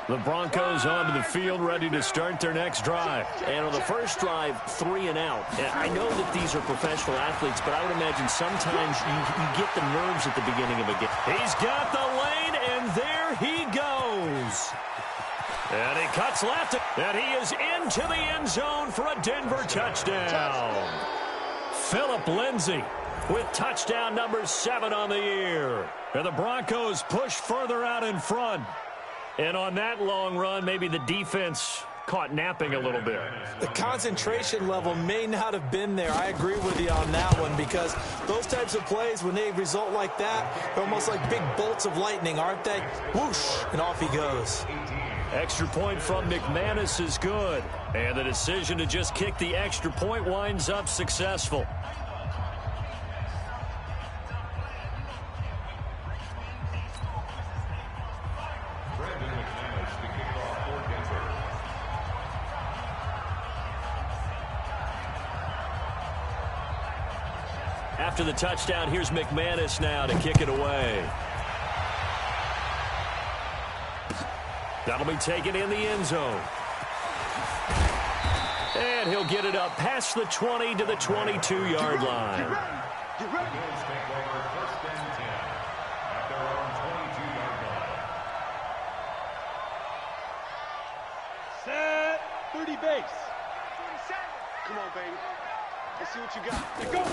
The Broncos onto the field, ready to start their next drive. And on the first drive, 3 and out. And I know that these are professional athletes, but I would imagine sometimes you get the nerves at the beginning of a game. He's got the lane, and there he goes. And he cuts left, and he is into the end zone for a Denver touchdown. Phillip Lindsay with touchdown number 7 on the year. And the Broncos push further out in front. And on that long run, maybe the defense caught napping a little bit. The concentration level may not have been there. I agree with you on that one, because those types of plays, when they result like that, they're almost like big bolts of lightning, aren't they? Whoosh, and off he goes. Extra point from McManus is good. And the decision to just kick the extra point winds up successful. After the touchdown, here's McManus now to kick it away. That'll be taken in the end zone. And he'll get it up past the 20 to the 22-yard line. Set 30 base. Come on, baby. Let's see what you got. Let's go.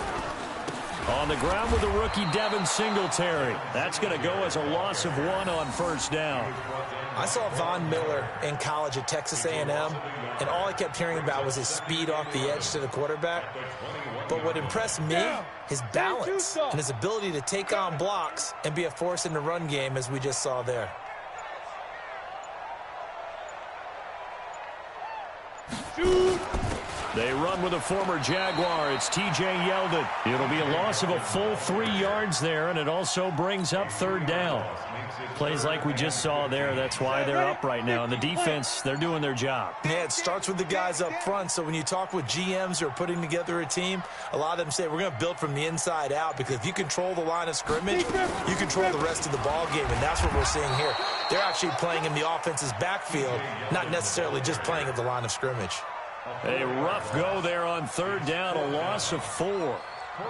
On the ground with the rookie Devin Singletary. That's going to go as a loss of 1 on first down. I saw Von Miller in college at Texas A&M, and all I kept hearing about was his speed off the edge to the quarterback. But what impressed me, his balance and his ability to take on blocks and be a force in the run game, as we just saw there. Shoot! They run with a former Jaguar. It's T.J. Yeldon. It'll be a loss of a full 3 yards there, and it also brings up third down. Plays like we just saw there. That's why they're up right now. And the defense, they're doing their job. Yeah, it starts with the guys up front. So when you talk with GMs who are putting together a team, a lot of them say we're going to build from the inside out, because if you control the line of scrimmage, you control the rest of the ball game, and that's what we're seeing here. They're actually playing in the offense's backfield, not necessarily just playing at the line of scrimmage. A rough go there on third down, a loss of 4.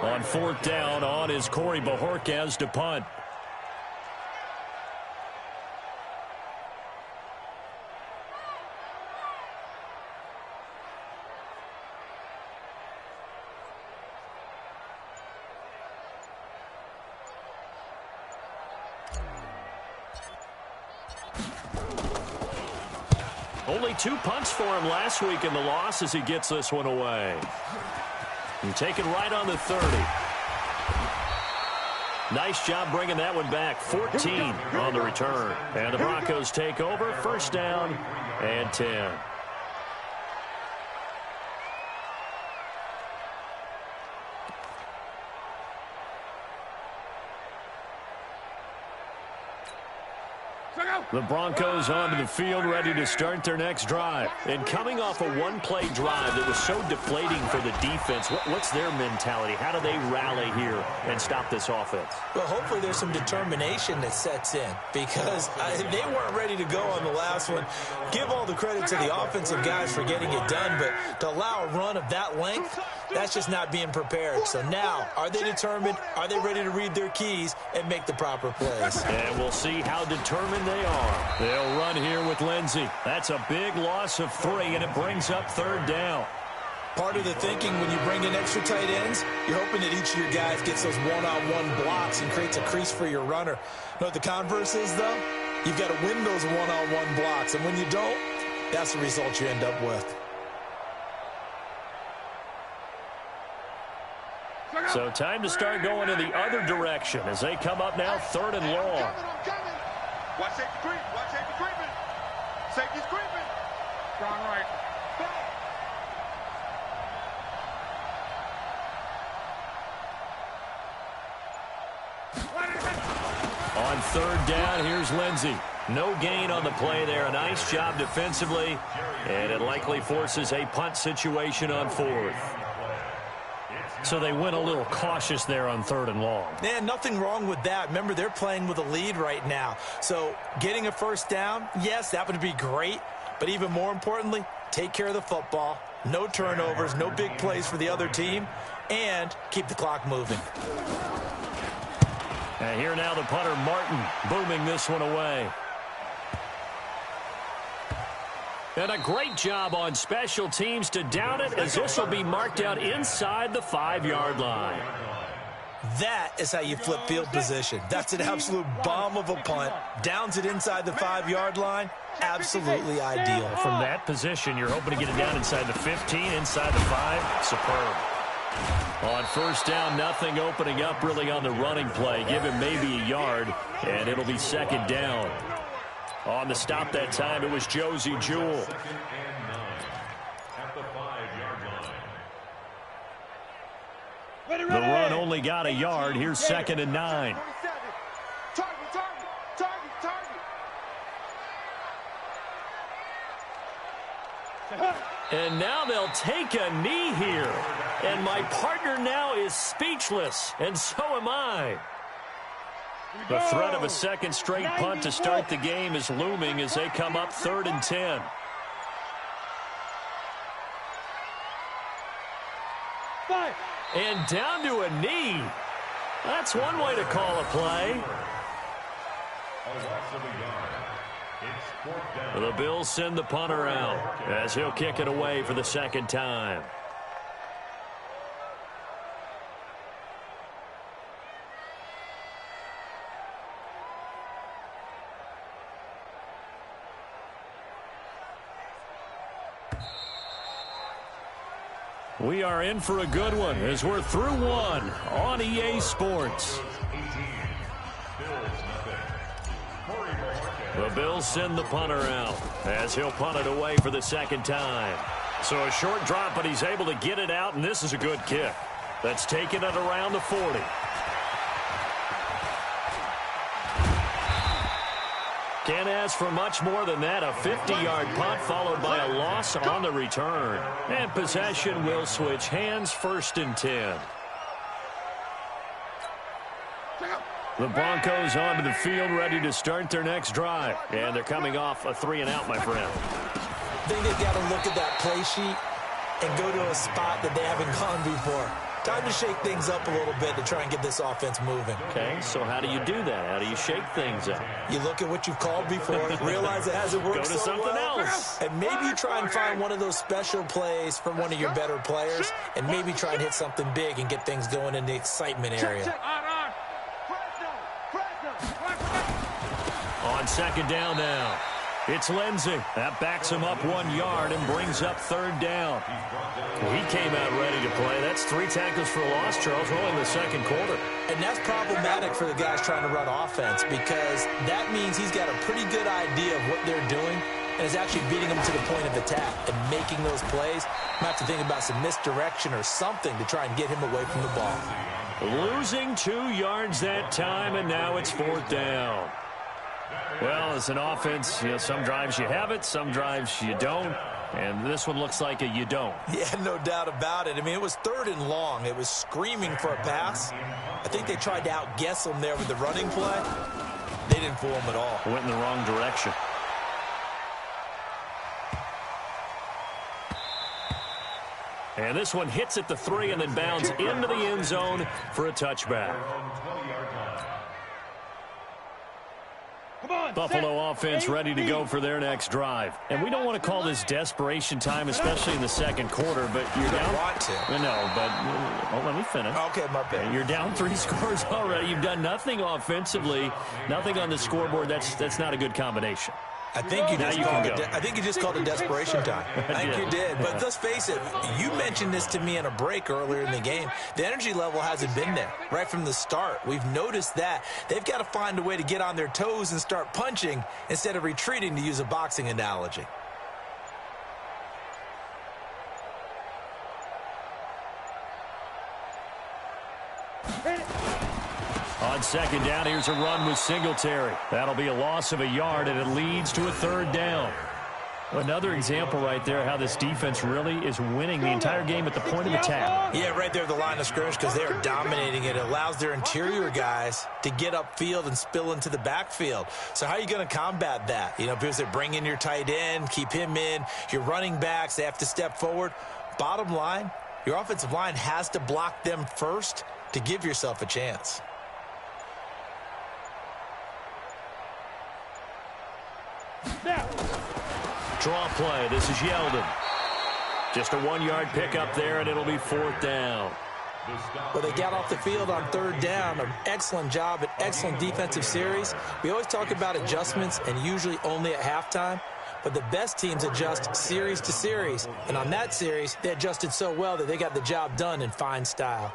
On fourth down, on is Corey Bojorquez to punt. Only 2 punts for him last week in the loss as he gets this one away. And taken right on the 30. Nice job bringing that one back. 14 on the return. And the Broncos take over. First down and 10. The Broncos onto the field, ready to start their next drive. And coming off a one-play drive that was so deflating for the defense, what's their mentality? How do they rally here and stop this offense? Well, hopefully there's some determination that sets in, because they weren't ready to go on the last one. Give all the credit to the offensive guys for getting it done, but to allow a run of that length, that's just not being prepared. So now, are they determined? Are they ready to read their keys and make the proper plays? And we'll see how determined they are. They'll run here with Lindsay. That's a big loss of 3, and it brings up third down. Part of the thinking when you bring in extra tight ends, you're hoping that each of your guys gets those one-on-one blocks and creates a crease for your runner. You know what the converse is, though? You've got to win those one-on-one blocks, and when you don't, that's the result you end up with. So time to start going in the other direction as they come up now, third and long. Watch safety creep. Watch safety creeping. Safety's creeping. Strong right. On third down, here's Lindsay. No gain on the play there. A nice job defensively, and it likely forces a punt situation on fourth. So they went a little cautious there on 3rd and long. Yeah, nothing wrong with that. Remember, they're playing with a lead right now. So getting a first down, yes, that would be great. But even more importantly, take care of the football. No turnovers, no big plays for the other team, and keep the clock moving. And here now the punter, Martin, booming this one away. And a great job on special teams to down it, as this will be marked out inside the 5-yard line. That is how you flip field position. That's an absolute bomb of a punt. Downs it inside the 5-yard line. Absolutely ideal. From that position, you're hoping to get it down inside the 15, inside the 5. Superb. On first down, nothing opening up really on the running play. Give him maybe a yard, and it'll be 2nd down. On the stop that time, it was Josie Jewell. The run only got a yard. Here's 2nd and 9. And now they'll take a knee here. And my partner now is speechless, and so am I. The threat of a second straight punt to start the game is looming as they come up 3rd and 10. And down to a knee. That's one way to call a play. The Bills send the punter out as he'll kick it away for the 2nd time. We are in for a good one as we're through one on EA Sports. The Bills send the punter out as he'll punt it away for the 2nd time. So a short drop, but he's able to get it out, and this is a good kick. That's taking it around the 40. Can't ask for much more than that. A 50-yard punt followed by a loss on the return. And possession will switch hands, 1st and 10. The Broncos onto the field, ready to start their next drive. And they're coming off a 3-and-out, my friend. I think they've got to look at that play sheet and go to a spot that they haven't gone before. Time to shake things up a little bit to try and get this offense moving. Okay, so how do you do that? How do you shake things up? You look at what you've called before, realize it hasn't worked Go to so something well, else. and maybe you try and find one of those special plays from one of your better players, and maybe try and hit something big and get things going in the excitement area. On 2nd down now, it's Lindsey. That backs him up 1 yard and brings up 3rd down. He came out ready to play. That's 3 tackles for a loss, Charles, rolling the 2nd quarter. And that's problematic for the guys trying to run offense, because that means he's got a pretty good idea of what they're doing and is actually beating them to the point of attack and making those plays. Might have to think about some misdirection or something to try and get him away from the ball. Losing 2 yards that time, and now it's 4th down. Well, as an offense, you know, some drives you have it, some drives you don't. And this one looks like a you don't. Yeah, no doubt about it. I mean, it was 3rd and long. It was screaming for a pass. I think they tried to outguess him there with the running play. They didn't fool him at all. Went in the wrong direction. And this one hits at the 3 and then bounds into the end zone for a touchback. Buffalo offense ready to go for their next drive. And we don't want to call this desperation time, especially in the 2nd quarter, but you're down. Want to. No, but let me finish. Okay, my bad. You're down 3 scores already. You've done nothing offensively, nothing on the scoreboard. That's not a good combination. I think you just called it desperation time. I think you did. But let's face it, you mentioned this to me in a break earlier in the game. The energy level hasn't been there right from the start. We've noticed that. They've got to find a way to get on their toes and start punching instead of retreating, to use a boxing analogy. On 2nd down, here's a run with Singletary. That'll be a loss of a yard, and it leads to a 3rd down. Another example right there how this defense really is winning the entire game at the point of attack. Yeah, right there at the line of scrimmage because they are dominating it. It allows their interior guys to get upfield and spill into the backfield. So how are you going to combat that? You know, because they bring in your tight end, keep him in. Your running backs, they have to step forward. Bottom line, your offensive line has to block them first to give yourself a chance. Now. Draw play. This is Yeldon. Just a 1-yard pickup there, and it'll be 4th down. Well, they got off the field on 3rd down. An excellent job, an excellent defensive series. We always talk about adjustments, and usually only at halftime. But the best teams adjust series to series. And on that series, they adjusted so well that they got the job done in fine style.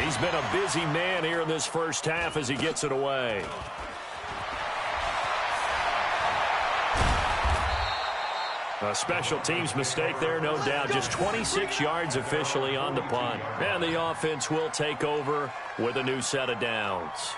He's been a busy man here in this first half as he gets it away. A special teams mistake there, no doubt. Just 26 yards officially on the punt. And the offense will take over with a new set of downs.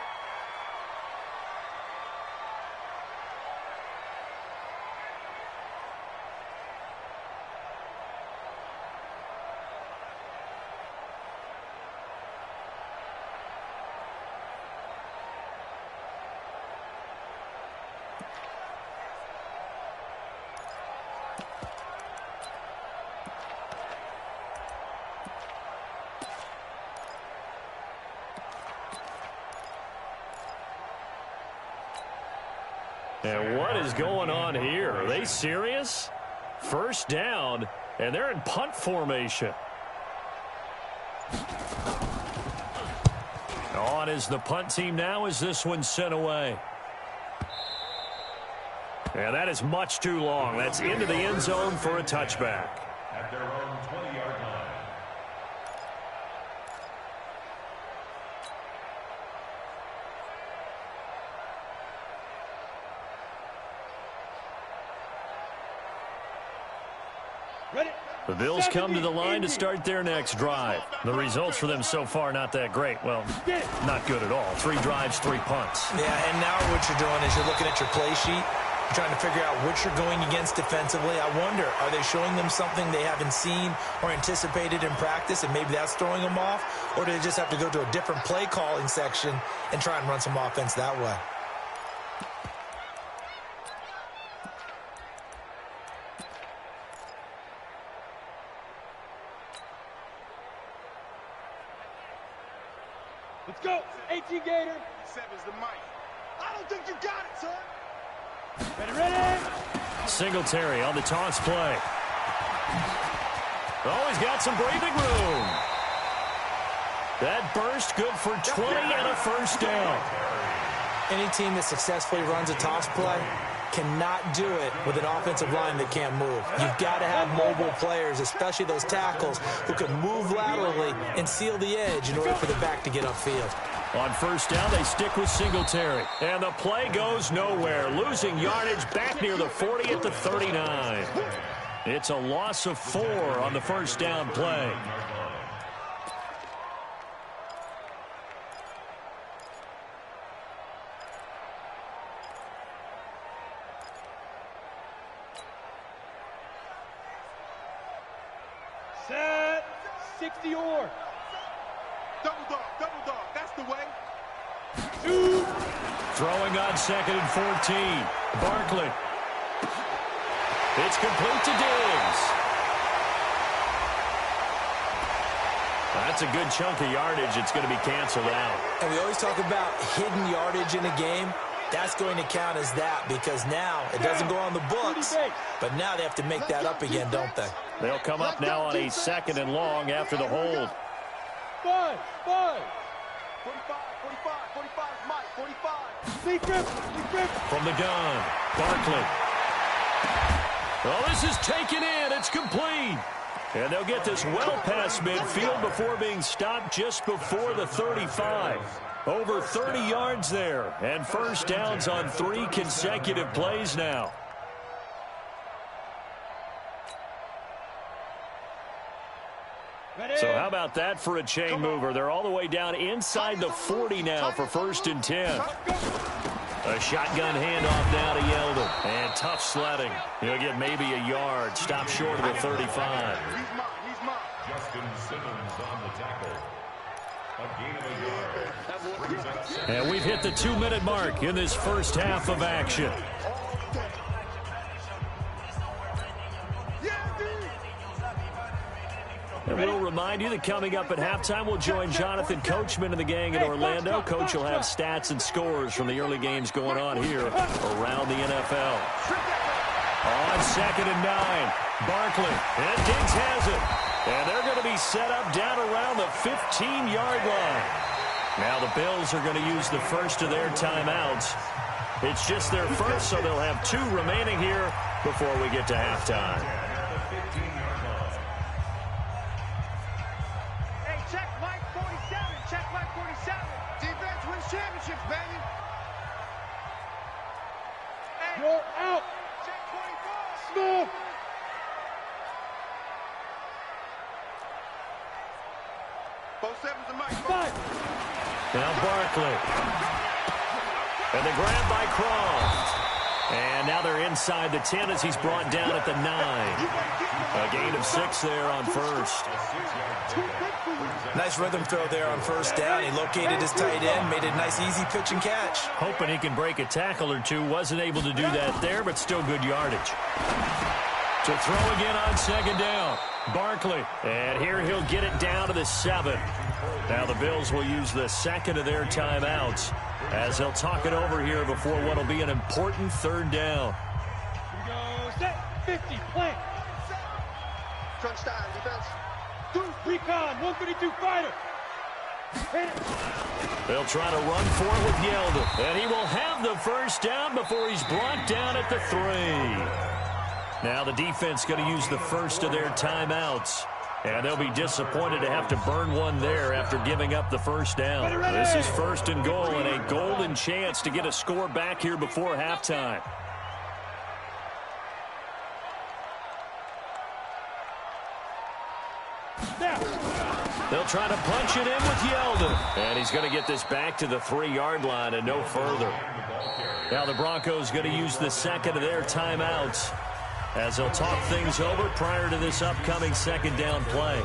And what is going on here? Are they serious? First down, and they're in punt formation. On is the punt team now as this one's sent away. And that is much too long. That's into the end zone for a touchback. At their own 20-yard line. The Bills come to the line to start their next drive. The results for them so far not that great. Well, not good at all. 3 drives, 3 punts. Yeah, and now what you're doing is you're looking at your play sheet. You're trying to figure out what you're going against defensively. I wonder, are they showing them something they haven't seen or anticipated in practice, and maybe that's throwing them off? Or do they just have to go to a different play calling section and try and run some offense that way? Let's go. 18 Gator. 7's the mic. I don't think you got it, son. Ready. Singletary on the toss play. Oh, he's got some breathing room. That burst good for 20 and a first down. Any team that successfully runs a toss play cannot do it with an offensive line that can't move. You've got to have mobile players, especially those tackles, who can move laterally and seal the edge in order for the back to get upfield. On first down, they stick with Singletary. And the play goes nowhere. Losing yardage back near the 40 at the 39. It's a loss of 4 on the first down play. Set. 60 or. Double dog, that's the way. 2. Throwing on 2nd and 14. Barkley. It's complete to Diggs. That's a good chunk of yardage. It's going to be canceled out. And we always talk about hidden yardage in a game. That's going to count as that because now it doesn't go on the books, but now they have to make that up again, don't they? They'll come up now on a 2nd and long after the hold. 5. 45, 45, Mike, 45. Lead grip. From the gun, Barkley. Well, this is taken in. It's complete. And they'll get this well past midfield before being stopped just before the 35. Over 30 yards there. And first downs on 3 consecutive plays now. So how about that for a chain mover? They're all the way down inside the 40 now for 1st and 10. A shotgun handoff now to Yeldon. And tough sledding. He'll get maybe a yard. Stop short of the 35. Justin Simmons on the tackle. A gain of a yard. And we've hit the 2-minute mark in this first half of action. And we'll remind you that coming up at halftime, we'll join Jonathan Coachman and the gang in Orlando. Coach will have stats and scores from the early games going on here around the NFL. On 2nd and 9, Barkley. And Diggs has it. And they're going to be set up down around the 15-yard line. Now the Bills are going to use the first of their timeouts. It's just their first, so they'll have 2 remaining here before we get to halftime. Championships, baby. You're out. Check 24. Smith. Both sevens and Mike. Now Barkley. And the grab by Croft. And now they're inside the 10 as he's brought down at the 9. A gain of 6 there on first. Nice rhythm throw there on first down. He located his tight end, made a nice easy pitch and catch. Hoping he can break a tackle or two. Wasn't able to do that there, but still good yardage. To throw again on 2nd down. Barkley. And here he'll get it down to the 7. Now the Bills will use the 2nd of their timeouts as they'll talk it over here before what will be an important 3rd down. Here we go. Set. 50. Plant. Crunch time. Defense. Recon. 132 fighter. They'll try to run for it with Yeldon. And he will have the first down before he's brought down at the 3. Now the defense going to use the first of their timeouts. And they'll be disappointed to have to burn one there after giving up the first down. This is 1st and goal and a golden chance to get a score back here before halftime. They'll try to punch it in with Yeldon. And he's going to get this back to the 3-yard line and no further. Now the Broncos going to use the 2nd of their timeouts as they'll talk things over prior to this upcoming 2nd down play.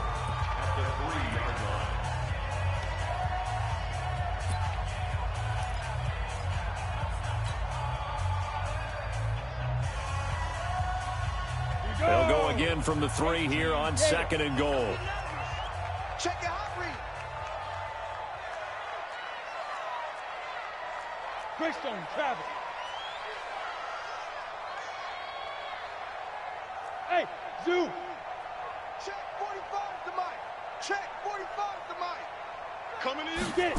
They'll go again from the 3 here on 2nd and goal. Check your hot read. Greystone travel. Hey, Zoo. Check 45 to Mike. Check 45 to Mike. Coming to you. Get it.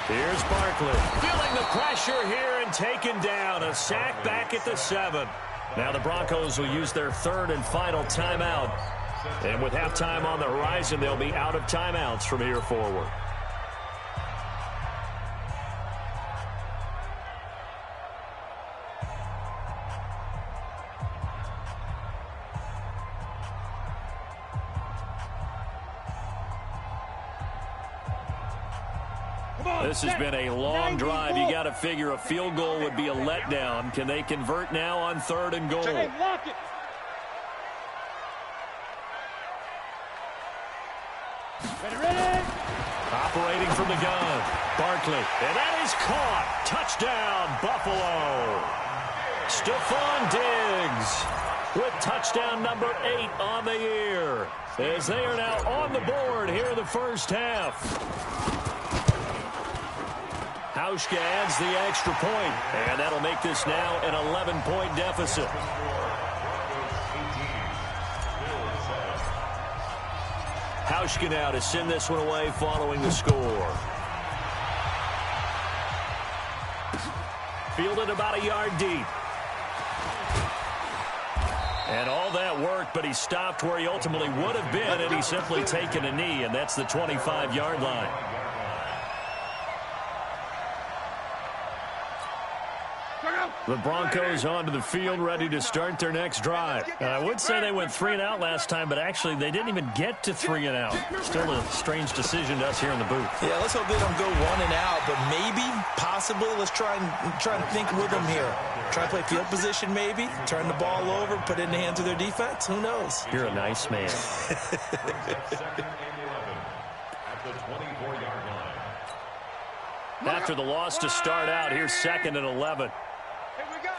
Here's Barkley. Feeling the pressure here and taken down. A sack back at the 7. Now the Broncos will use their 3rd and final timeout. And with halftime on the horizon, they'll be out of timeouts from here forward. This has been a long drive. You got to figure a field goal would be a letdown. Can they convert now on 3rd and goal? Hey, lock it. Ready. Operating from the gun. Barkley. And that is caught. Touchdown, Buffalo. Stephon Diggs with touchdown number 8 on the year as they are now on the board here in the first half. Hauschka adds the extra point, and that'll make this now an 11-point deficit. Hauschka now to send this one away following the score. Fielded about a yard deep. And all that work, but he stopped where he ultimately would have been, and he's simply taken a knee, and that's the 25-yard line. The Broncos onto the field, ready to start their next drive. I would say they went 3 and out last time, but actually they didn't even get to 3 and out. Still a strange decision to us here in the booth. Yeah, let's hope they don't go 1 and out, but maybe, possibly, let's try and think with them here. Try to play field position maybe, turn the ball over, put it in the hands of their defense. Who knows? You're a nice man. Second and 11 at the 24-yard line. After the loss to start out, here's 2nd and 11. Here we go.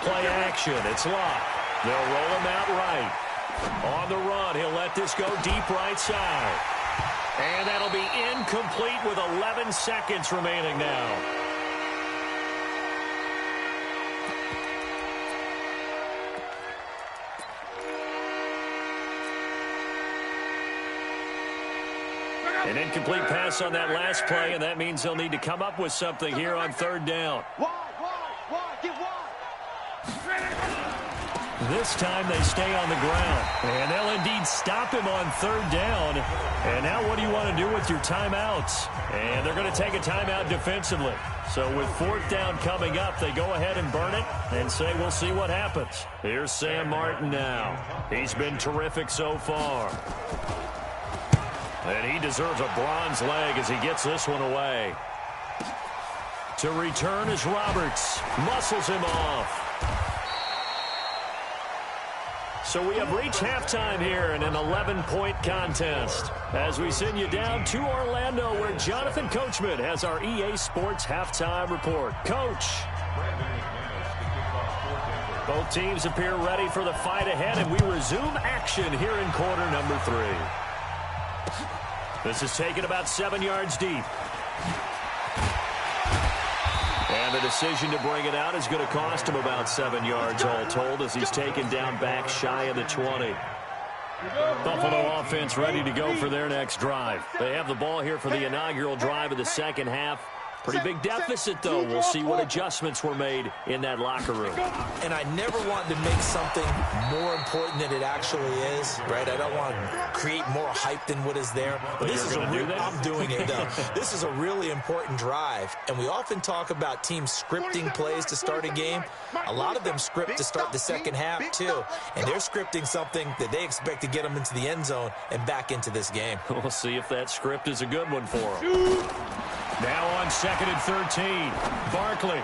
Play action. It's locked. They'll roll him out right. On the run, he'll let this go deep right side. And that'll be incomplete with 11 seconds remaining now. An incomplete pass on that last play, and that means they'll need to come up with something here on 3rd down. Get wide. This time they stay on the ground, and they'll indeed stop him on 3rd down. And now what do you want to do with your timeouts? And they're going to take a timeout defensively. So with 4th down coming up, they go ahead and burn it and say we'll see what happens. Here's Sam Martin now. He's been terrific so far. And he deserves a bronze leg as he gets this one away. To return is Roberts. Muscles him off. So we have reached halftime here in an 11-point contest. As we send you down to Orlando, where Jonathan Coachman has our EA Sports halftime report. Coach. Both teams appear ready for the fight ahead, and we resume action here in quarter number 3. This is taken about 7 yards deep. And the decision to bring it out is going to cost him about 7 yards all told, as he's taken down back shy of the 20. Buffalo offense ready to go for their next drive. They have the ball here for the inaugural drive of the second half. Pretty big deficit, though. We'll see what adjustments were made in that locker room. And I never want to make something more important than it actually is, right? I don't want to create more hype than what is there. But this is I'm doing it, though. This is a really important drive. And we often talk about teams scripting plays to start a game. A lot of them script to start the second half, too. And they're scripting something that they expect to get them into the end zone and back into this game. We'll see if that script is a good one for them. Now on 2nd and 13. Barkley.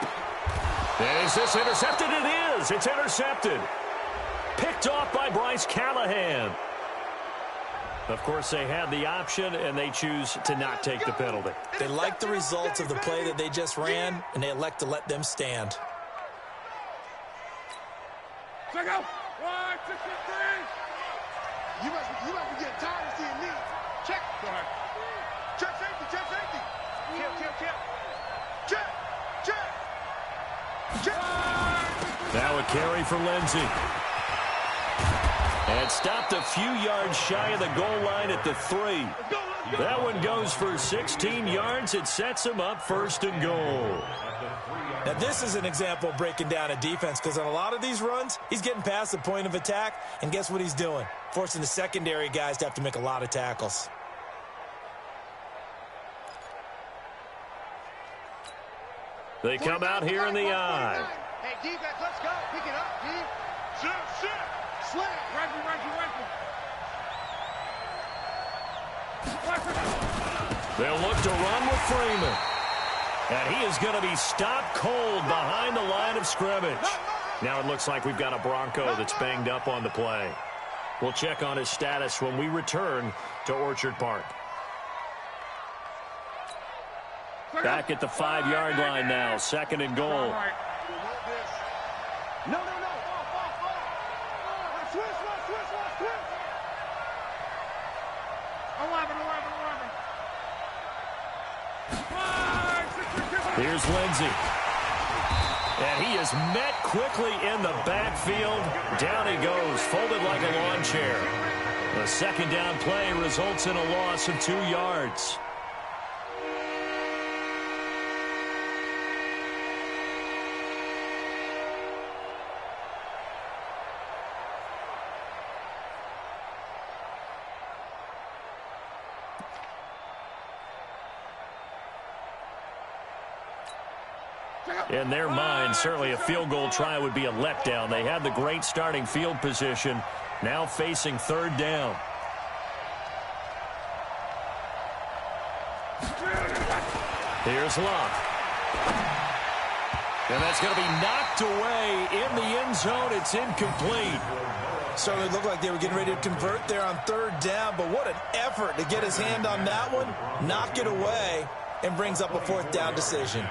Is this intercepted? It is. It's intercepted. Picked off by Bryce Callahan. Of course, they had the option, and they choose to not take the penalty. They like the results of the play that they just ran, and they elect to let them stand. Check out. 163. You must be getting tired of seeing me. Check. Go ahead. Check safety. Check. Now a carry for Lindsey. And stopped a few yards shy of the goal line at the 3. That one goes for 16 yards. It sets him up 1st and goal. Now, this is an example of breaking down a defense, because on a lot of these runs, he's getting past the point of attack, and guess what he's doing? Forcing the secondary guys to have to make a lot of tackles. They come out here in the eye. Hey, defense, let's go. Pick it up, D. Shit. Slam. They'll look to run with Freeman. And he is going to be stopped cold behind the line of scrimmage. Now it looks like we've got a Bronco that's banged up on the play. We'll check on his status when we return to Orchard Park. Back at the 5-yard line now. 2nd and goal. No. Switch. 11. Here's Lindsey. And he is met quickly in the backfield. Down he goes, folded like a lawn chair. The 2nd down play results in a loss of 2 yards. In their mind, certainly a field goal try would be a letdown. They had the great starting field position, now facing third down. Here's Luck. And that's going to be knocked away in the end zone. It's incomplete. Certainly looked like they were getting ready to convert there on third down, but what an effort to get his hand on that one, knock it away, and brings up a fourth down decision.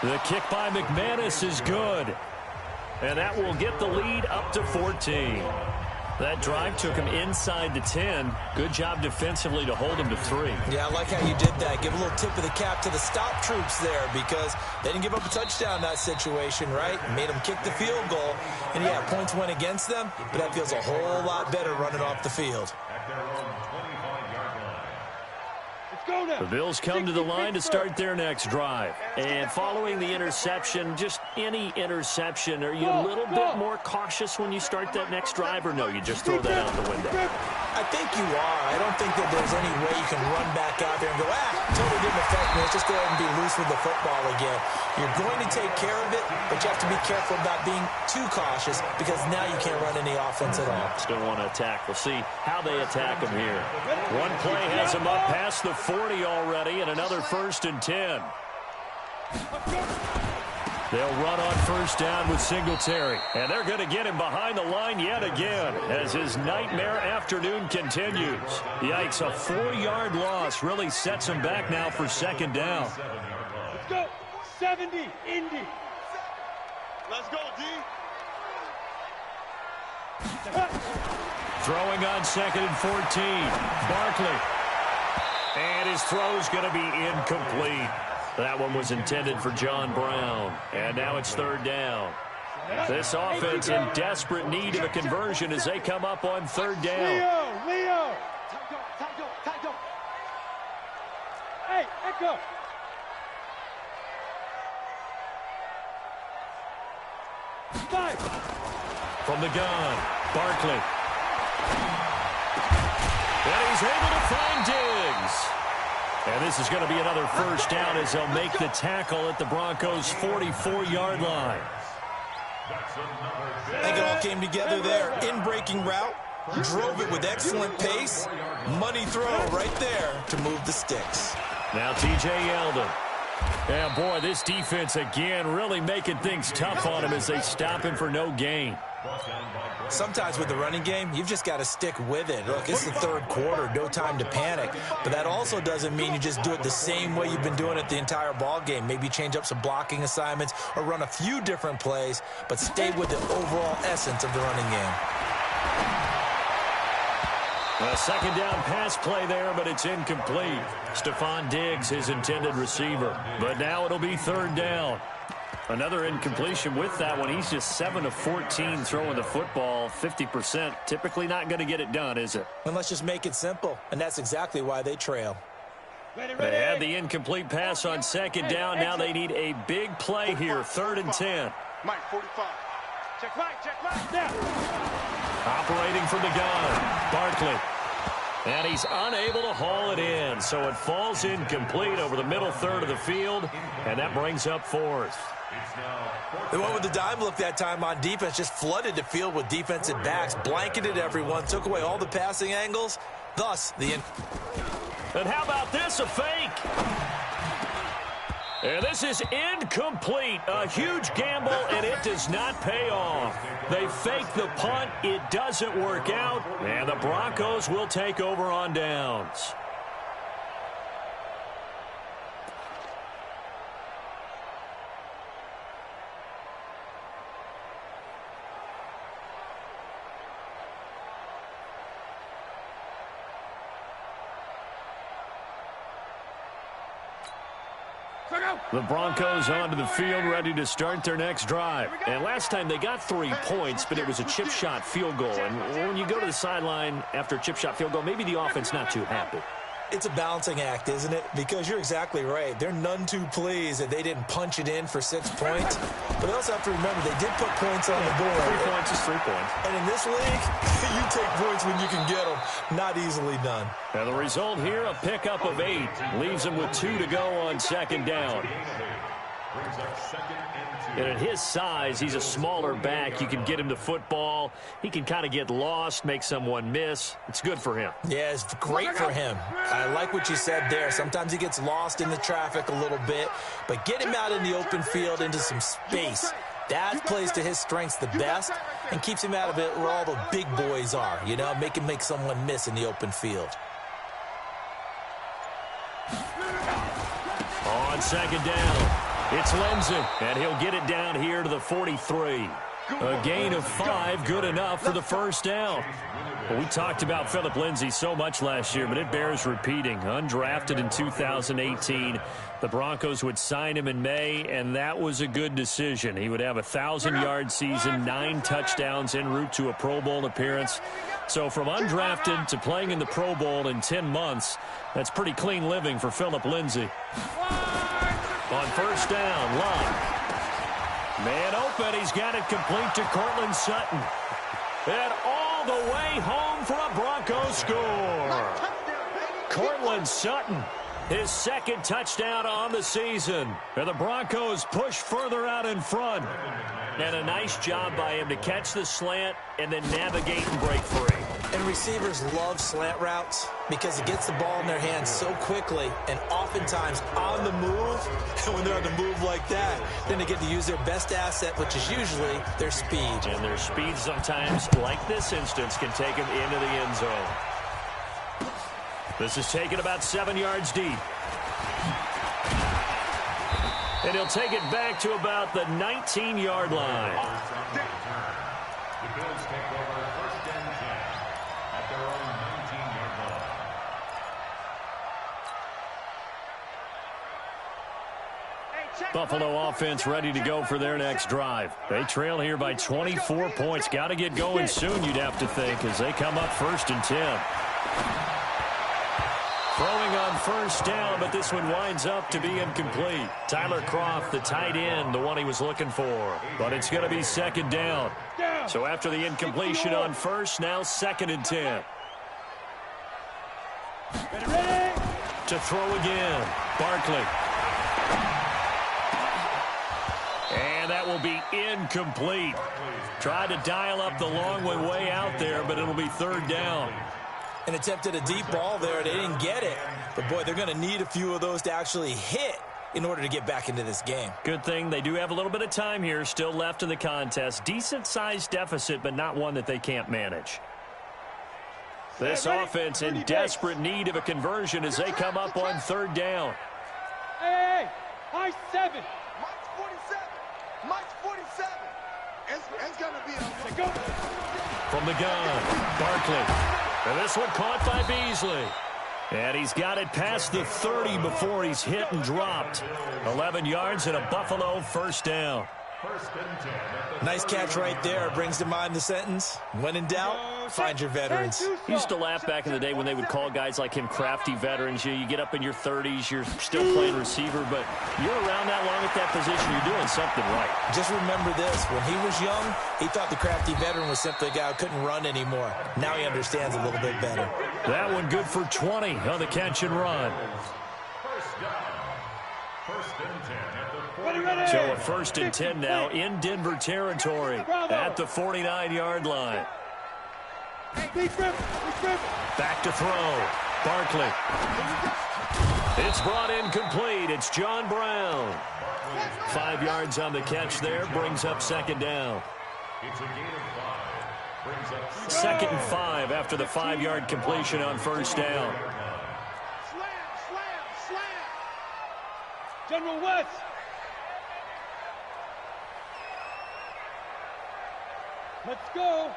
The kick by McManus is good. And that will get the lead up to 14. That drive took him inside the 10. Good job defensively to hold him to 3. Yeah, I like how you did that. Give a little tip of the cap to the stop troops there because they didn't give up a touchdown in that situation, right? Made them kick the field goal. And, yeah, points went against them, but that feels a whole lot better running off the field. The Bills come to the line to start their next drive. And following the interception, just any interception, are you a little bit more cautious when you start that next drive, or no, you just throw that out the window? I think you are. I don't think that there's any way you can run back out there and go, totally didn't affect me. Let's just go ahead and be loose with the football again. You're going to take care of it, but you have to be careful about being too cautious because now you can't run any offense at all. Still want to attack. We'll see how they attack him here. One play has him up past the 40 already, and another 1st and 10. They'll run on first down with Singletary. And they're going to get him behind the line yet again as his nightmare afternoon continues. Yikes, a 4-yard loss really sets him back now for second down. Let's go. 70, Indy. Let's go, D. Throwing on 2nd and 14. Barkley. And his throw's going to be incomplete. That one was intended for John Brown. And now it's third down. This offense in desperate need of a conversion as they come up on third down. Leo. Hey, Echo. From the gun, Barkley. And he's able to find Diggs. And this is going to be another first down as they'll make the tackle at the Broncos' 44-yard line. I think it all came together there. In-breaking route, drove it with excellent pace. Money throw right there to move the sticks. Now T.J. Yeldon. Yeah, boy, this defense again really making things tough on him as they stop him for no gain. Sometimes with the running game, you've just got to stick with it. Look, it's the third quarter, no time to panic. But that also doesn't mean you just do it the same way you've been doing it the entire ball game. Maybe change up some blocking assignments or run a few different plays, but stay with the overall essence of the running game. A second down pass play there, but it's incomplete. Stephon Diggs, his intended receiver. But now it'll be third down. Another incompletion with that one. He's just 7 of 14 throwing the football, 50%. Typically not going to get it done, is it? And let's just make it simple, and that's exactly why they trail. They had the incomplete pass on second down. Now they need a big play here, 3rd and 10. Mike, 45. Check right now. Operating from the gun, Barkley. And he's unable to haul it in, so it falls incomplete over the middle third of the field, and that brings up 4th. They went with the dime look that time on defense, just flooded the field with defensive backs, blanketed everyone, took away all the passing angles, thus the... And how about this, a fake? And this is incomplete. A huge gamble, and it does not pay off. They fake the punt. It doesn't work out, and the Broncos will take over on downs. The Broncos onto the field, ready to start their next drive. And last time they got 3 points, but it was a chip shot field goal. And when you go to the sideline after a chip shot field goal, maybe the offense not too happy. It's a balancing act, isn't it? Because you're exactly right. They're none too pleased that they didn't punch it in for 6 points. But they also have to remember they did put points on the board. 3 points is 3 points. And in this league, you take points when you can get them. Not easily done. And the result here, a pickup of 8. Leaves him with 2 to go on second down. And at his size, he's a smaller back. You can get him to football. He can kind of get lost, make someone miss. It's good for him. Yeah, it's great for him. I like what you said there. Sometimes he gets lost in the traffic a little bit, but get him out in the open field into some space. That plays to his strengths the best and keeps him out of it where all the big boys are. You know, make him make someone miss in the open field. On second down, it's Lindsey, and he'll get it down here to the 43. A gain of 5, good enough for the first down. Well, we talked about Phillip Lindsay so much last year, but it bears repeating. Undrafted in 2018, the Broncos would sign him in May, and that was a good decision. He would have a 1,000-yard season, 9 touchdowns en route to a Pro Bowl appearance. So from undrafted to playing in the Pro Bowl in 10 months, that's pretty clean living for Phillip Lindsay. On first down, Love. Man open, he's got it complete to Cortland Sutton. And all the way home for a Broncos score. Cortland Sutton, his second touchdown on the season. And the Broncos push further out in front. And a nice job by him to catch the slant and then navigate and break free. And receivers love slant routes because it gets the ball in their hands so quickly and oftentimes on the move. And when they're on the move like that, then they get to use their best asset, which is usually their speed. And their speed sometimes, like this instance, can take them into the end zone. This is taken about 7 yards deep. And he'll take it back to about the 19-yard line. The Bills take over first and 10 at their own 19-yard line. Buffalo offense ready to go for their next drive. They trail here by 24 points. Got to get going soon, you'd have to think, as they come up first and 10. Throwing on first down, but this one winds up to be incomplete. Tyler Kroft, the tight end, the one he was looking for. But it's going to be second down. So after the incompletion on first, now second and 10. To throw again, Barkley. And that will be incomplete. Tried to dial up the long one way out there, but it'll be third down. And attempted a deep ball there. They didn't get it. But, boy, they're going to need a few of those to actually hit in order to get back into this game. Good thing they do have a little bit of time here still left in the contest. Decent-sized deficit, but not one that they can't manage. This offense in desperate need of a conversion as they come up on third down. Hey, high 7. Mike's 47. Mike's 47. It's going to be a Go. From the gun, Barkley. And this one caught by Beasley. And he's got it past the 30 before he's hit and dropped. 11 yards and a Buffalo first down. Nice catch right there. Brings to mind the sentence, when in doubt, find your veterans. Used to laugh back in the day when they would call guys like him crafty veterans. You get up in your 30s, you're still playing receiver, but you're around that long at that position, you're doing something right. Just remember this, when he was young, he thought the crafty veteran was simply a guy who couldn't run anymore. Now he understands a little bit better. That one good for 20 on the catch and run. First down. First and 10 at the 40. So a first and 10 now in Denver territory at the 49-yard line. Back to throw. Barkley. It's brought in complete. It's John Brown. 5 yards on the catch there. Brings up second down. It's a gain of 5. Brings up Second and 5 after the 5-yard completion on first down. Slam. General West. Let's go.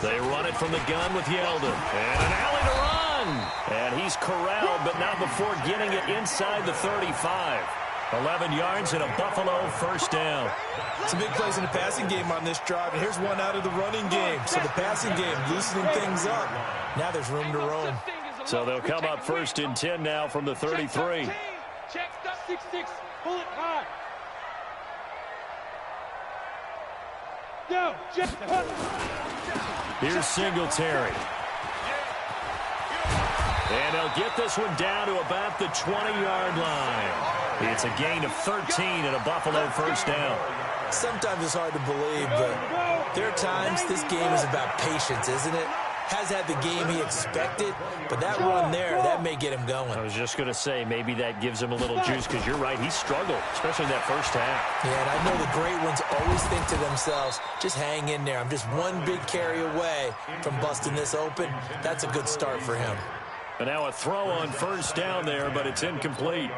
They run it from the gun with Yeldon. And an alley to run. And he's corralled, but not before getting it inside the 35. 11 yards and a Buffalo first down. Some big plays in the passing game on this drive, and here's one out of the running game. So the passing game loosening things up. Now there's room to roam. So they'll come up 1st and 10 now from the 33. Check 6-6, pull it high. Go, Here's Singletary. And they'll get this one down to about the 20-yard line. It's a gain of 13 and a Buffalo 1st down. Sometimes it's hard to believe, but there are times this game is about patience, isn't it? Has had the game he expected, but that run there, that may get him going. I was just going to say, maybe that gives him a little juice, because you're right, he struggled, especially in that first half. Yeah, and I know the great ones always think to themselves, just hang in there. I'm just one big carry away from busting this open. That's a good start for him. And now a throw on 1st down there, but it's incomplete.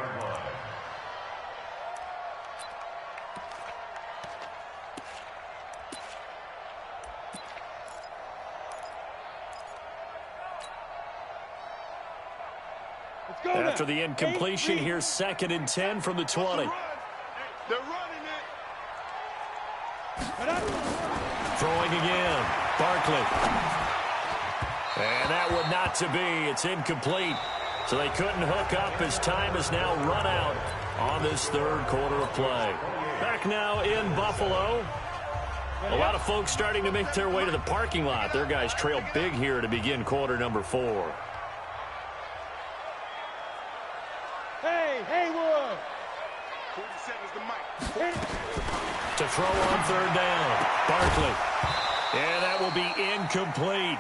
After the incompletion, here's 2nd and 10 from the 20. They're running it. Throwing again. Barkley. And that would not to be. It's incomplete. So they couldn't hook up as time is now run out on this 3rd quarter of play. Back now in Buffalo. A lot of folks starting to make their way to the parking lot. Their guys trail big here to begin quarter number 4. Haywood. 47's the mic. To throw on 3rd down. Barkley. And that will be incomplete.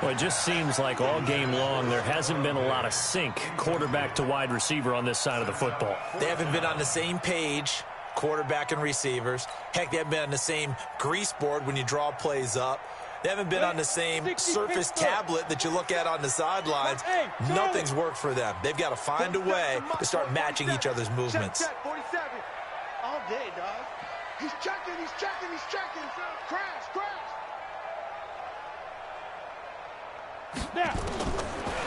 Well, it just seems like all game long there hasn't been a lot of sync quarterback to wide receiver on this side of the football. They haven't been on the same page, quarterback and receivers. Heck, they haven't been on the same grease board when you draw plays up. They haven't been on the same Surface tablet that you look at on the sidelines. Nothing's worked for them. They've got to find a way to start matching each other's movements. Check, 47. All day, dog. He's checking. Crash. Now.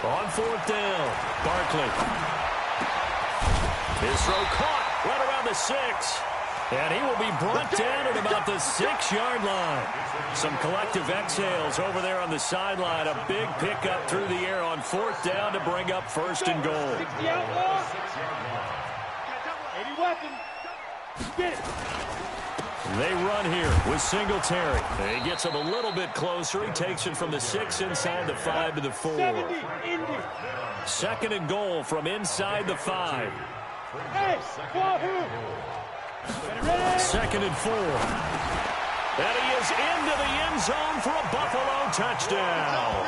On 4th down, Barkley. His throw caught right around the 6. And he will be brought down at about the 6-yard line. Some collective exhales over there on the sideline. A big pickup through the air on 4th down to bring up 1st and goal. 60 outlaw. 80 weapon. Get it. They run here with Singletary. He gets him a little bit closer. He takes it from the 6 inside the 5 to the 4. 2nd and goal from inside the 5. Hey, Wahoo! 2nd and 4. And he is into the end zone for a Buffalo touchdown.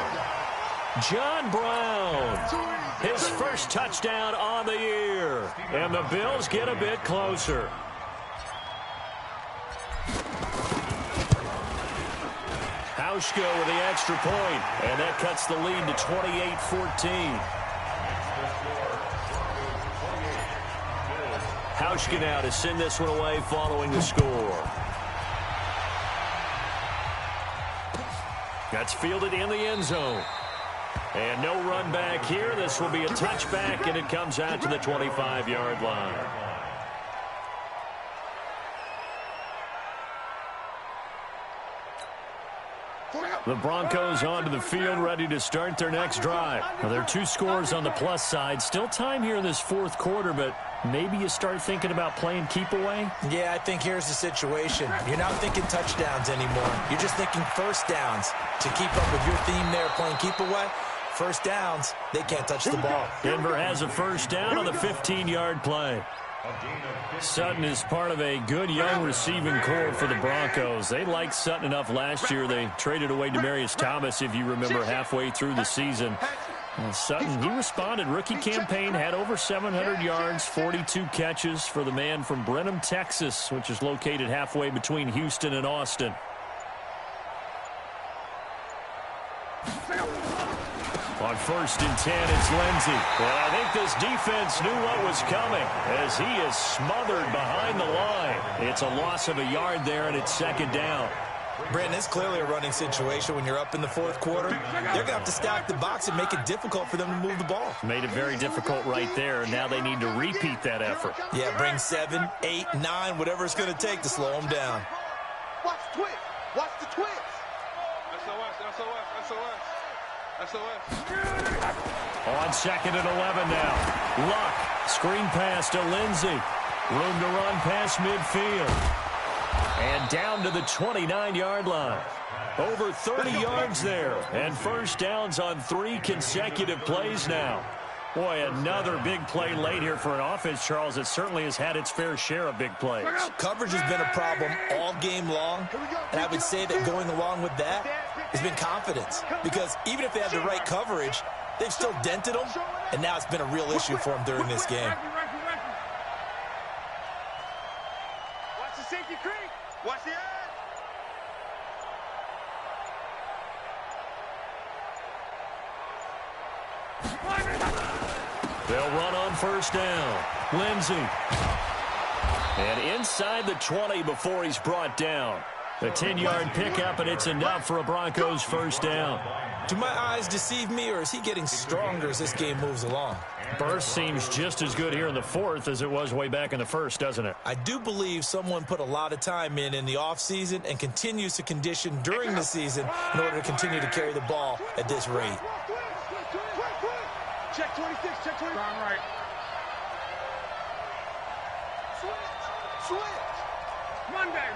John Brown, his 1st touchdown on the year. And the Bills get a bit closer. Hauschka with the extra point, and that cuts the lead to 28-14. Hauschka now to send this one away following the score. That's fielded in the end zone. And no run back here. This will be a touchback, and it comes out to the 25-yard line. The Broncos onto the field, ready to start their next drive. Now, there are 2 scores on the plus side. Still time here in this 4th quarter, but maybe you start thinking about playing keep away? Yeah, I think here's the situation. You're not thinking touchdowns anymore. You're just thinking 1st downs. To keep up with your theme there, playing keep away, 1st downs, they can't touch the ball. Denver has a 1st down on the 15-yard play. Sutton is part of a good young receiving core for the Broncos. They liked Sutton enough last year. They traded away Demaryius Thomas, if you remember, halfway through the season. Sutton, he responded. Rookie campaign, had over 700 yards, 42 catches for the man from Brenham, Texas, which is located halfway between Houston and Austin. On 1st and 10, it's Lindsey. And I think this defense knew what was coming as he is smothered behind the line. It's a loss of a yard there, and it's 2nd down. Brandon, it's clearly a running situation when you're up in the 4th quarter. They're going to have to stack the box and make it difficult for them to move the ball. Made it very difficult right there. Now they need to repeat that effort. Yeah, bring 7, 8, 9, whatever it's going to take to slow them down. Watch the twist. Watch the twist. SOS. On 2nd and 11 now. Luck. Screen pass to Lindsey. Room to run past midfield. And down to the 29-yard line. Over 30 yards there. And first downs on 3 consecutive plays now. Boy, another big play late here for an offense, Charles. It certainly has had its fair share of big plays. Coverage has been a problem all game long, and I would say that going along with that has been confidence. Because even if they had the right coverage, they've still dented them, and now it's been a real issue for them during this game. Watch the safety creep. Watch the edge. They'll run on first down. Lindsey. And inside the 20 before he's brought down. A 10-yard pickup, and it's enough for a Broncos first down. Do my eyes deceive me, or is he getting stronger as this game moves along? Burst seems just as good here in the 4th as it was way back in the 1st, doesn't it? I do believe someone put a lot of time in the offseason and continues to condition during the season in order to continue to carry the ball at this rate. Check 26, check 26. Wrong right. Switch. Monday.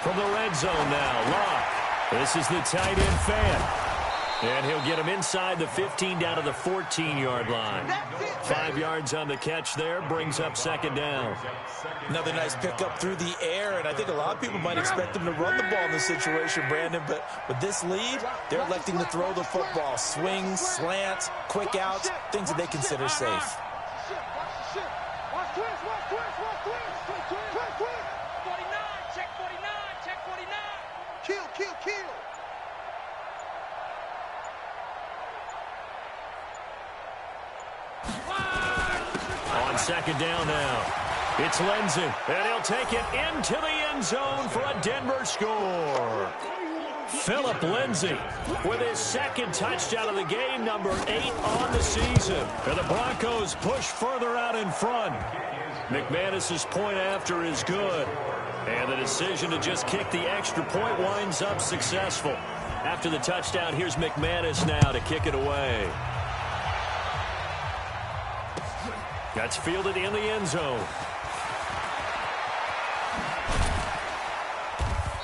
From the red zone now, Locke. This is the tight end fan. And he'll get him inside the 15 down to the 14-yard line. 5 yards on the catch there, brings up second down. Another nice pickup through the air, and I think a lot of people might expect him to run the ball in this situation, Brandon, but with this lead, they're electing to throw the football. Swings, slants, quick outs, things that they consider safe. Kill. On second down now, it's Lindsey, and he'll take it into the end zone for a Denver score. Phillip Lindsey with his second touchdown of the game, number 8 on the season. And the Broncos push further out in front. McManus's point after is good. And the decision to just kick the extra point winds up successful. After the touchdown, here's McManus now to kick it away. That's fielded in the end zone.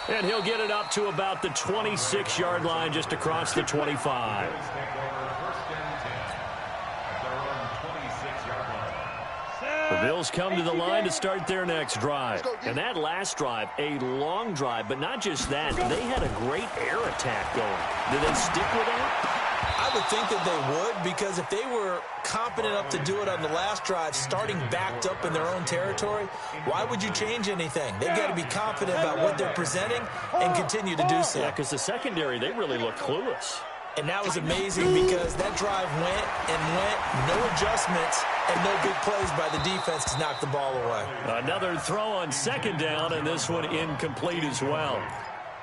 And he'll get it up to about the 26-yard line, just across the 25. The Bills come to the line to start their next drive. And that last drive, a long drive, but not just that. They had a great air attack going. Did they stick with that? I would think that they would, because if they were competent enough to do it on the last drive, starting backed up in their own territory, why would you change anything? They've got to be confident about what they're presenting and continue to do so. Yeah, because the secondary, they really looked clueless. And that was amazing because that drive went and went, no adjustments, and no big plays by the defense to knock the ball away. Another throw on second down, and this one incomplete as well.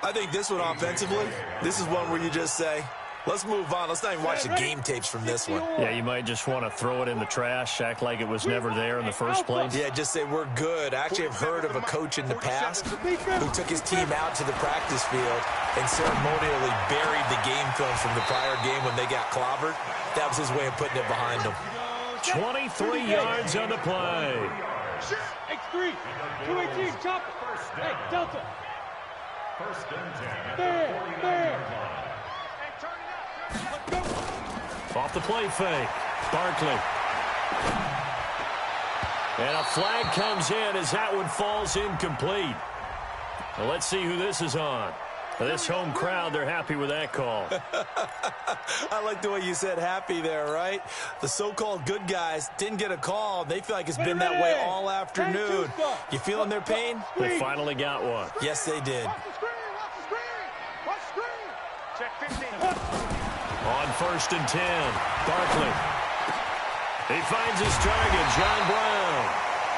I think this one offensively, this is one where you just say, let's move on. Let's not even watch the game tapes from this one. Yeah, you might just want to throw it in the trash, act like it was never there in the first place. Yeah, just say we're good. I actually have heard of a coach in the past who took his team out to the practice field and ceremonially buried the game films from the prior game when they got clobbered. That was his way of putting it behind them. 23 yards on the play. X3, 218, chop it. Hey, Delta. First and 10. There. Off the play fake. Barkley. And a flag comes in as that one falls incomplete. Well, let's see who this is on. This home crowd, they're happy with that call. I like the way you said happy there, right? The so-called good guys didn't get a call. They feel like it's been that way all afternoon. You feeling their pain? They finally got one. Yes, they did. Watch the screen. Check 15. On first and 10, Barkley. He finds his target, John Brown.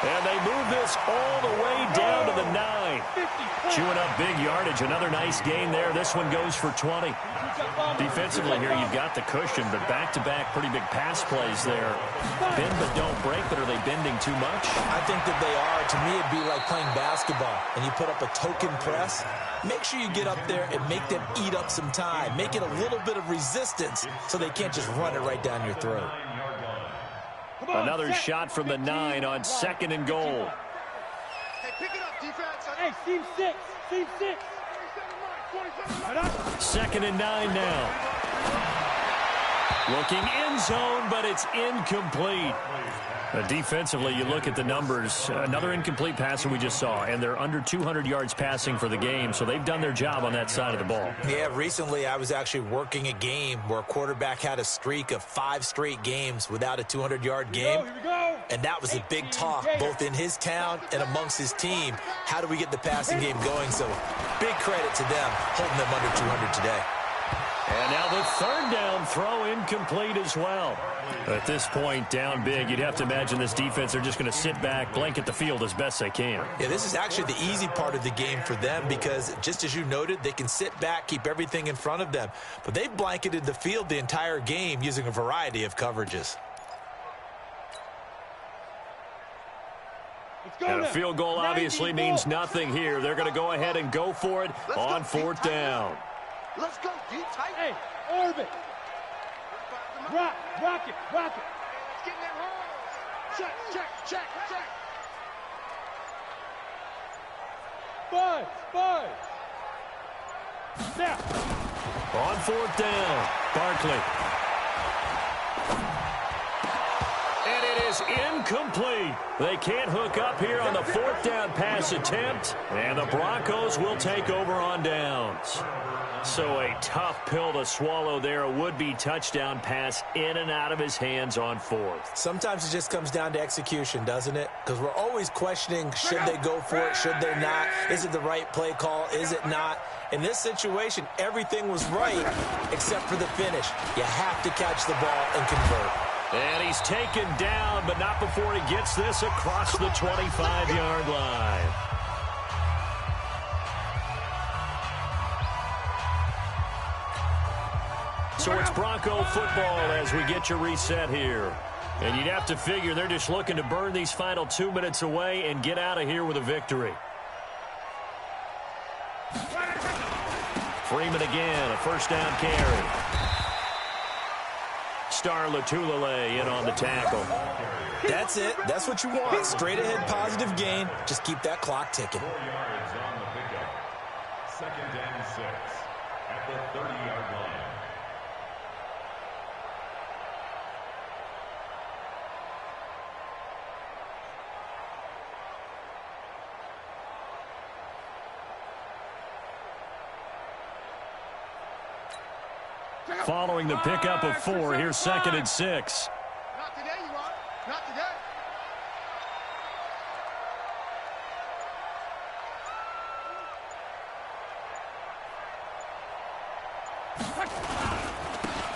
And they move this all the way down to the 9. game. Chewing up big yardage. Another nice gain there. This one goes for 20. Defensively here, you've got the cushion, but back-to-back pretty big pass plays there. Bend but don't break, but are they bending too much? I think that they are. To me, it'd be like playing basketball, and you put up a token press. Make sure you get up there and make them eat up some time. Make it a little bit of resistance so they can't just run it right down your throat. Another shot from the 9 on 2nd and goal. Hey, pick it up, defense. Hey, team 6. Team 6. 2nd and 9 now. Looking end zone, but it's incomplete. Defensively, you look at the numbers. Another incomplete passer we just saw, and they're under 200 yards passing for the game, so they've done their job on that side of the ball. Yeah, recently I was actually working a game where a quarterback had a streak of 5 straight games without a 200-yard game. Here we go. And that was a big talk, both in his town and amongst his team. How do we get the passing game going? So big credit to them holding them under 200 today. And now the 3rd down throw incomplete as well. At this point, down big, you'd have to imagine this defense are just going to sit back, blanket the field as best they can. Yeah, this is actually the easy part of the game for them because, just as you noted, they can sit back, keep everything in front of them. But they've blanketed the field the entire game using a variety of coverages. And a field goal obviously means nothing here. They're going to go ahead and go for it on 4th down. Let's go, deep tight. Hey, orbit. Rock it. Let's get in that hole. Check. Buzz. Now. On 4th down, Barkley. And it is incomplete. They can't hook up here on the 4th down pass attempt, and the Broncos will take over on downs. So a tough pill to swallow there. A would-be touchdown pass in and out of his hands on 4th. Sometimes it just comes down to execution, doesn't it? Because we're always questioning, should they go for it, should they not? Is it the right play call, is it not? In this situation, everything was right except for the finish. You have to catch the ball and convert. And he's taken down, but not before he gets this across the 25-yard line. So it's Bronco football as we get you reset here. And you'd have to figure they're just looking to burn these final 2 minutes away and get out of here with a victory. Freeman again, a 1st down carry. Star Latulele in on the tackle. That's it. That's what you want. Straight ahead positive gain. Just keep that clock ticking. 4 yards on the pickup. 2nd and 6 at the 30-yard line. Following the pickup of 4, here's 2nd and 6. Not today, you are. Not today.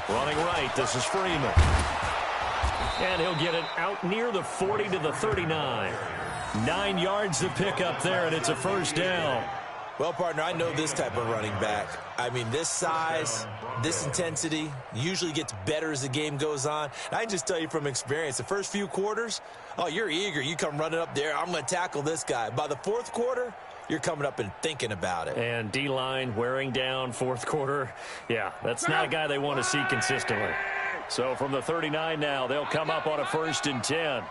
Running right, this is Freeman. And he'll get it out near the 40 to the 39. 9 yards to pick up there, and it's a 1st down. Well, partner, I know this type of running back. I mean, this size, this intensity usually gets better as the game goes on. And I can just tell you from experience, the first few quarters, oh, you're eager. You come running up there, I'm going to tackle this guy. By the 4th quarter, you're coming up and thinking about it. And D-line wearing down 4th quarter. Yeah, that's not a guy they want to see consistently. So from the 39 now, they'll come up on a 1st and 10.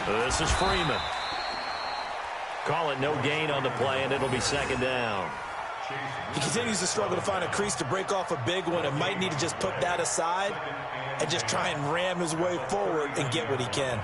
This is Freeman. Call it no gain on the play, and it'll be 2nd down. He continues to struggle to find a crease to break off a big one and might need to just put that aside and just try and ram his way forward and get what he can.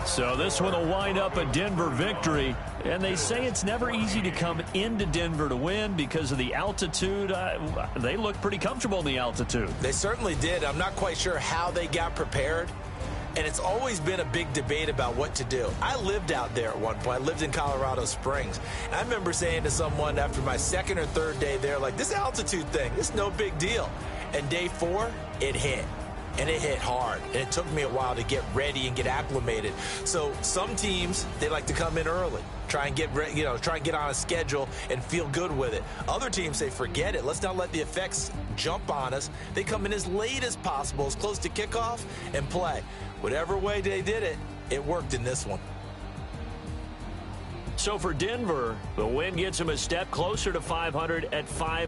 So this one will wind up a Denver victory. And they say it's never easy to come into Denver to win because of the altitude. They look pretty comfortable in the altitude. They certainly did. I'm not quite sure how they got prepared. And it's always been a big debate about what to do. I lived out there at one point. I lived in Colorado Springs. And I remember saying to someone after my second or third day there, like, this altitude thing, this is no big deal. And day 4, it hit. And it hit hard. And it took me a while to get ready and get acclimated. So some teams, they like to come in early. Try and get on a schedule and feel good with it. Other teams say, forget it. Let's not let the effects jump on us. They come in as late as possible, as close to kickoff, and play. Whatever way they did it, it worked in this one. So for Denver, the win gets them a step closer to 500 at 5.